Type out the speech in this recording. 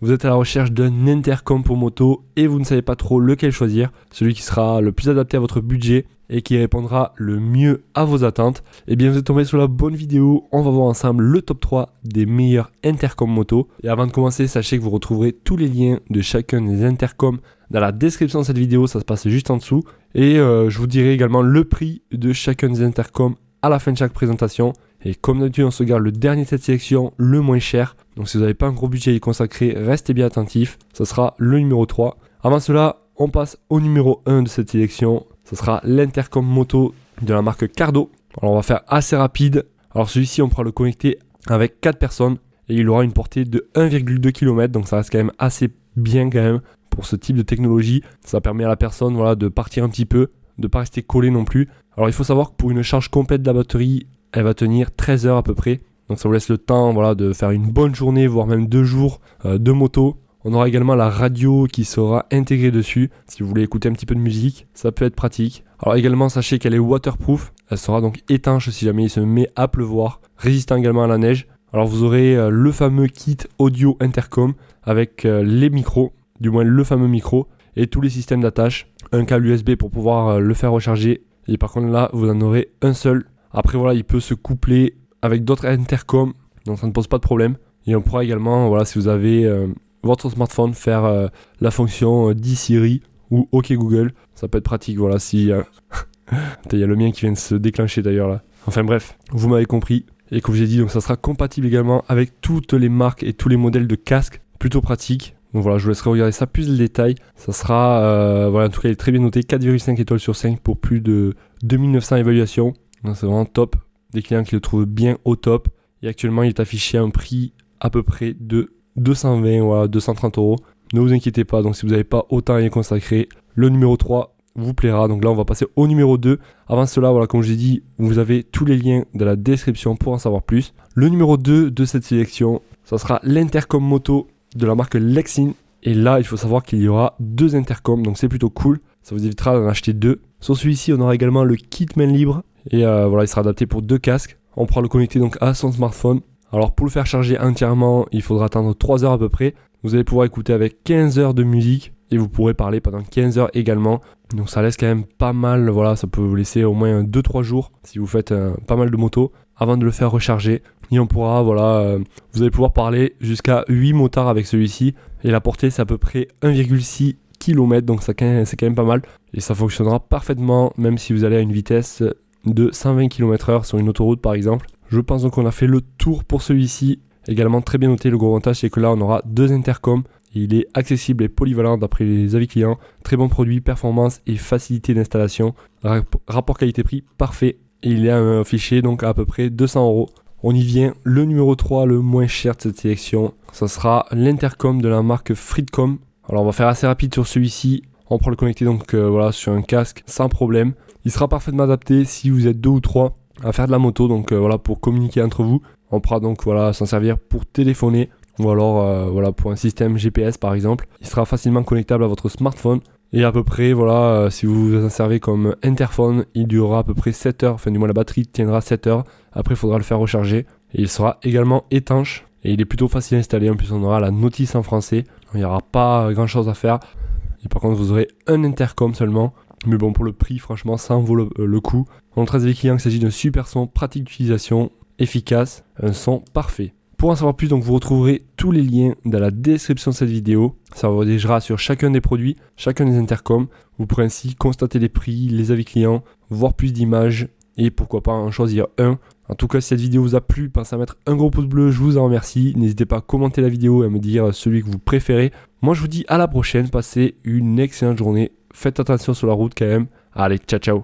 vous êtes à la recherche d'un intercom pour moto et vous ne savez pas trop lequel choisir, celui qui sera le plus adapté à votre budget et qui répondra le mieux à vos attentes, eh bien vous êtes tombé sur la bonne vidéo. On va voir ensemble le top 3 des meilleurs intercoms moto. Et avant de commencer, sachez que vous retrouverez tous les liens de chacun des intercoms dans la description de cette vidéo, ça se passe juste en dessous. Et je vous dirai également le prix de chacun des intercoms à la fin de chaque présentation. Et comme d'habitude, on se garde le dernier de cette sélection, le moins cher. Donc si vous n'avez pas un gros budget à y consacrer, restez bien attentifs. Ça sera le numéro 3. Avant cela, on passe au numéro 1 de cette sélection. Ce sera l'intercom moto de la marque Cardo. Alors on va faire assez rapide. Alors celui-ci, on pourra le connecter avec 4 personnes et il aura une portée de 1,2 km. Donc ça reste quand même assez bien quand même pour ce type de technologie. Ça permet à la personne de partir un petit peu, de ne pas rester collé non plus. Alors il faut savoir que pour une charge complète de la batterie, elle va tenir 13 heures à peu près. Donc ça vous laisse le temps de faire une bonne journée, voire même 2 jours de moto. On aura également la radio qui sera intégrée dessus. Si vous voulez écouter un petit peu de musique, ça peut être pratique. Alors également, sachez qu'elle est waterproof. Elle sera donc étanche si jamais il se met à pleuvoir. Résistant également à la neige. Alors vous aurez le fameux kit audio intercom avec les micros, du moins le fameux micro, et tous les systèmes d'attache. Un câble USB pour pouvoir le faire recharger. Et par contre là, vous en aurez un seul. Après il peut se coupler avec d'autres intercoms. Donc ça ne pose pas de problème. Et on pourra également, si vous avez votre smartphone, faire la fonction Dis Siri ou OK Google. Ça peut être pratique, si... Il y a le mien qui vient de se déclencher d'ailleurs là. Enfin bref, vous m'avez compris. Et comme j'ai dit, donc ça sera compatible également avec toutes les marques et tous les modèles de casques. Plutôt pratique. Donc je vous laisserai regarder ça plus de détails. Ça sera, en tout cas il est très bien noté. 4,5 étoiles sur 5 pour plus de 2900 évaluations. Donc c'est vraiment top. Des clients qui le trouvent bien au top. Et actuellement il est affiché à un prix à peu près de 220 230 €. Ne vous inquiétez pas, donc si vous n'avez pas autant à y consacrer, le numéro 3 vous plaira. Donc là on va passer au numéro 2. Avant cela, comme je l'ai dit, vous avez tous les liens dans la description pour en savoir plus. Le numéro 2 de cette sélection, ça sera l'intercom moto de la marque Lexin. Et là il faut savoir qu'il y aura 2 intercoms, donc c'est plutôt cool. Ça vous évitera d'en acheter 2. Sur celui-ci on aura également le kit main libre. Et il sera adapté pour 2 casques. On pourra le connecter donc à son smartphone. Alors pour le faire charger entièrement, il faudra attendre 3 heures à peu près. Vous allez pouvoir écouter avec 15 heures de musique et vous pourrez parler pendant 15 heures également. Donc ça laisse quand même pas mal, ça peut vous laisser au moins 2-3 jours si vous faites pas mal de motos avant de le faire recharger. Et on pourra, vous allez pouvoir parler jusqu'à 8 motards avec celui-ci. Et la portée c'est à peu près 1,6 km, donc c'est quand même pas mal. Et ça fonctionnera parfaitement même si vous allez à une vitesse de 120 km/h sur une autoroute par exemple. Je pense donc qu'on a fait le tour pour celui-ci. Également très bien noté, le gros avantage c'est que là on aura 2 intercoms. Et il est accessible et polyvalent d'après les avis clients. Très bon produit, performance et facilité d'installation. Rapport qualité-prix parfait. Et il est affiché donc à peu près 200 €. On y vient, le numéro 3, le moins cher de cette sélection. Ça sera l'intercom de la marque Freedcom. Alors on va faire assez rapide sur celui-ci. On pourra le connecter donc sur un casque sans problème. Il sera parfaitement adapté si vous êtes 2 ou 3 à faire de la moto, donc pour communiquer entre vous. On pourra donc s'en servir pour téléphoner ou alors pour un système GPS par exemple. Il sera facilement connectable à votre smartphone et à peu près si vous vous en servez comme interphone, il durera à peu près 7 heures, enfin du moins la batterie tiendra 7 heures. Après il faudra le faire recharger et il sera également étanche et il est plutôt facile à installer. En plus on aura la notice en français, il n'y aura pas grand chose à faire et par contre vous aurez un intercom seulement. Mais bon, pour le prix, franchement, ça en vaut le coup. On trace des clients qu'il s'agit d'un super son, pratique d'utilisation, efficace, un son parfait. Pour en savoir plus, donc vous retrouverez tous les liens dans la description de cette vidéo. Ça vous redirigera sur chacun des produits, chacun des intercoms. Vous pourrez ainsi constater les prix, les avis clients, voir plus d'images et pourquoi pas en choisir un. En tout cas, si cette vidéo vous a plu, pensez à mettre un gros pouce bleu, je vous en remercie. N'hésitez pas à commenter la vidéo et à me dire celui que vous préférez. Moi, je vous dis à la prochaine, passez une excellente journée. Faites attention sur la route quand même. Allez, ciao ciao.